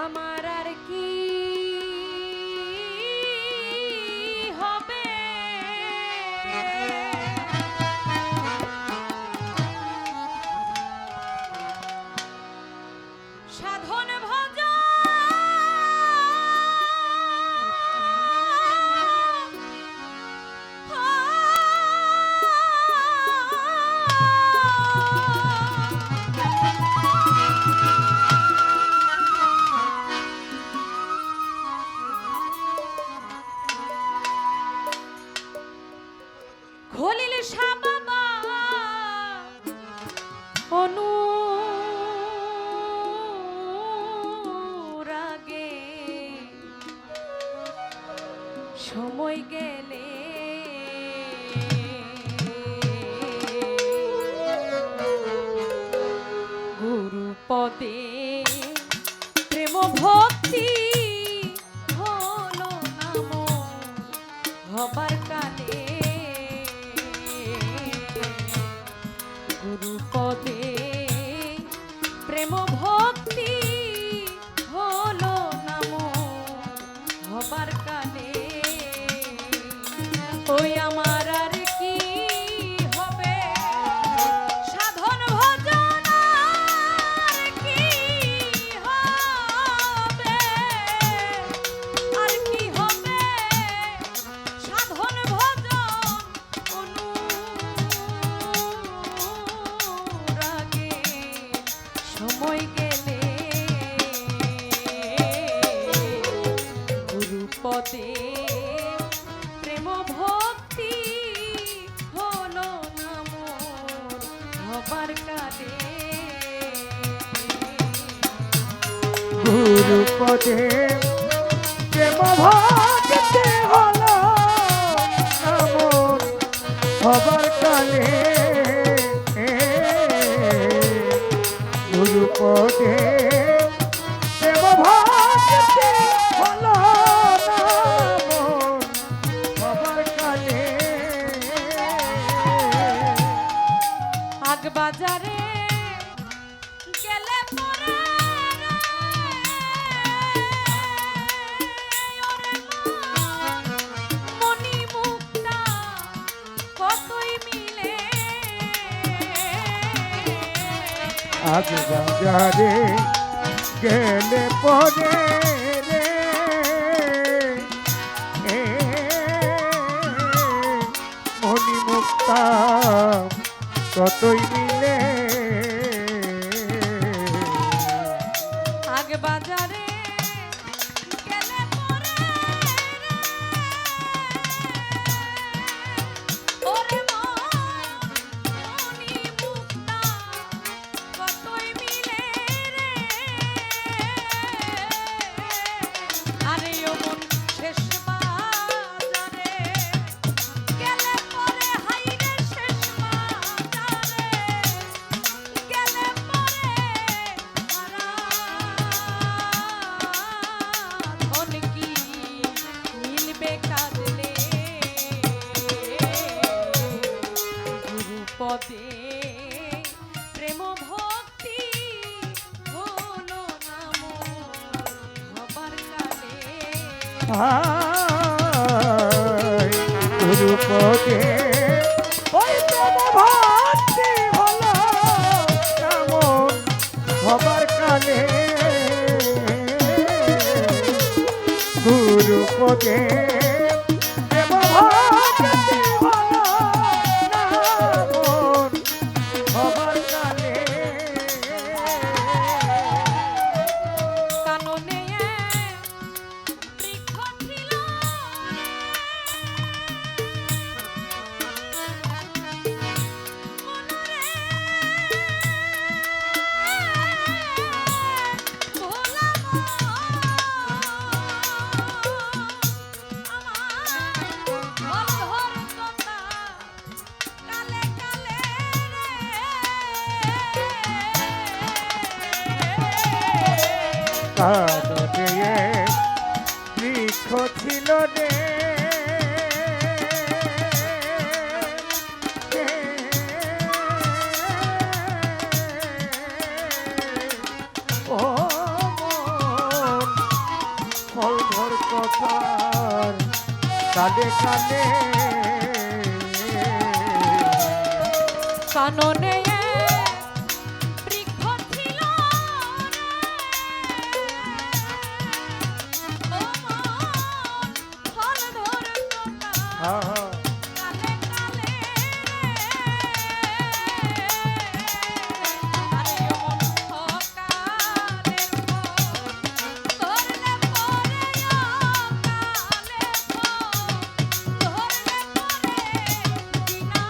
আমার আর কি হবে সাধন ভজন খলিল শাহ বাবা অনুরাগে সময় গেলে গুরু পদে প্রেম ভক্তি হলো নাম হবার কালে গুরু পদে প্রেম ভক্তি হলো নাম হবার কালে ওই আমার আর কি হবে সাধন ভজন আর কি হবে আর কি হবে সাধন ভজন অনুরাগে সময় গেলে গুরু পদে প্রেম ভক্তি হলো নাম হবার কালে গুরু পদে প্রেম ভক্তি হলো নাম হবার কালে গুরু পদে প্রেম ভক্তি হলো নাম হবার কালে আগ বাজারে গেলে পরে মনি মুক্তা কতই মিলে আগ বাজারে গেলে পরে রে মনি মুক্তা কতই মিলে আগ বাজারে গেলে পরে ওরে মনি মুক্তা কতই মিলে রে আরে ও মন শেষ বাজারে গেলে পরে হাইরে শেষ বাজারে গেলে পরে হারা ধন কি মিলবে কাঁদলে গুরু পদে প্রেম ভক্তি হলো নাম হবার কালে গুরু পদে ওই প্রেম ভক্তি হলো নাম হবার কালে গুরু পদে প্রেম ভক্তি হলো নাম হবার কালে কাননে বৃক্ষ ছিল মনরে ভোলাম কাননে বৃক্ষ ছিল রে কালে কালে কাননে বৃক্ষ ছিল রে, ও মন ফল ধরতো না। আহা, কালে কালে আরে ও মন সকালের ফল ধরলে পরে অকালে ফল ধরলে পরে বিনা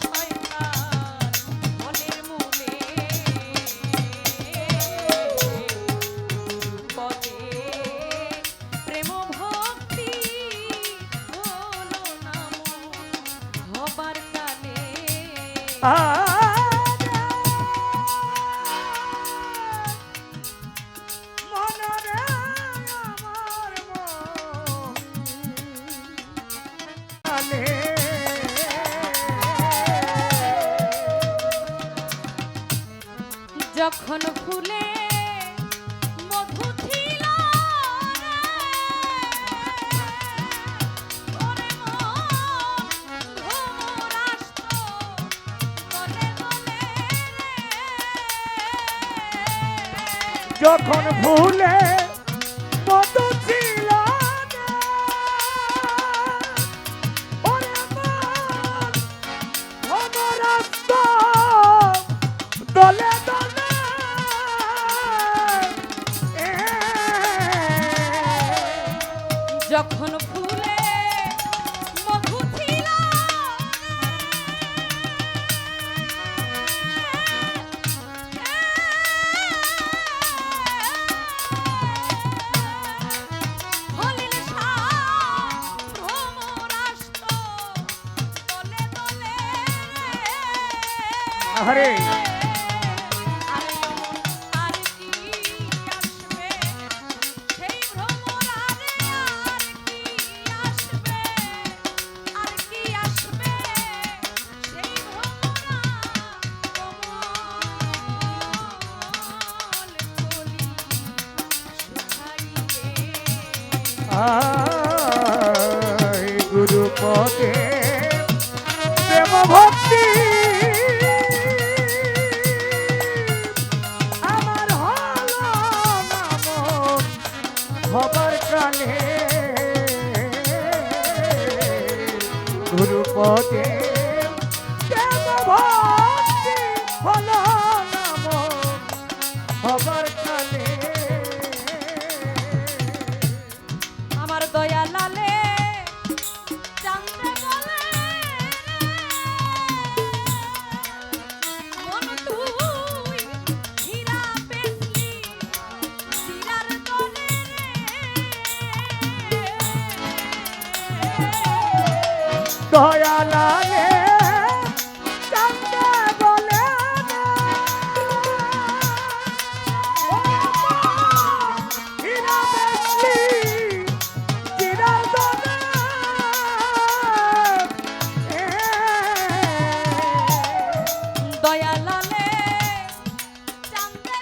শয়তান মনের মূলে পদে প্রেম ভক্তি হলো না মন হবার কালে মনরে আমার মন কালে যখন ফুলে মধু ছিল রে, ওরে মন ভ্রমর আসতো দলে দলে রে। যখন ভুলে মতো ছিল না, ওরে মন ভ্রমর আসতো দলে দলে যখন ফুলে মধু ছিল হলিল ভ্রমর আসতো দলে দলে আরে আর কি আসবে সেই ভ্রমর আর কি আসবে, আর কি আসবে সেই ভ্রমর কোমল কলি শুকাইয়ে গুরু পদে প্রেম ভক্তি আমার হলো নাম হবার কালে গুরু পদে প্রেম ভক্তি হলো নাম হবার কালে আমার দয়া লালে চাঁদে বলে মন তুই হীরা বেচলি হীরার দরে দয়া লাগে চাঁদে বলে না, ও মা, হীরা বেচলি, হীরা দরে। দয়া লালে চাঁদে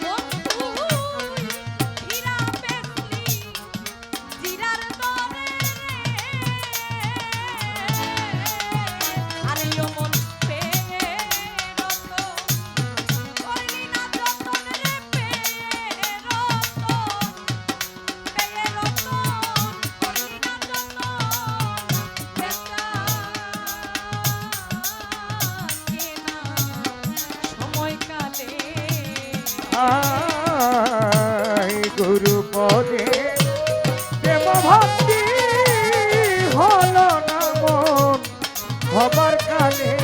মন তুই হীরা বেচলি হীরার দরে আরে ও মন পেরত করলি না যতন রে পেরত করলি না যতন বেচাকে না সময়কালে আই গুরু পদে প্রেম ভক্তি হলো না মন হবার কালে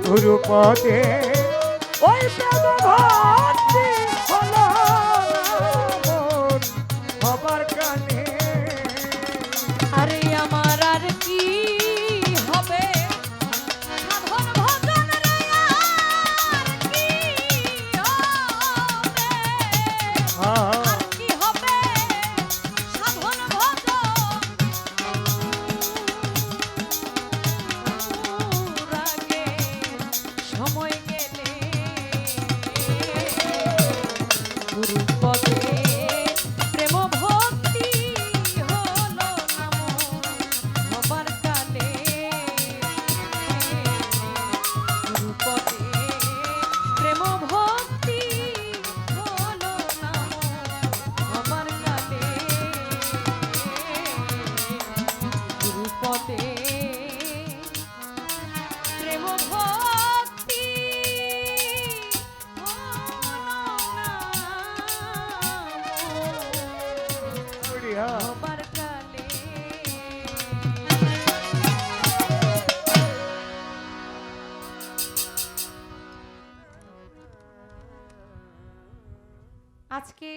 গুরু পদে ওই প্রেম ভক্তি হলো না মন হবার কালে আরে আমার আর কি হবে সাধন ভজন রে আর কি হবে আর কি হবে সাধন ভজন আজকে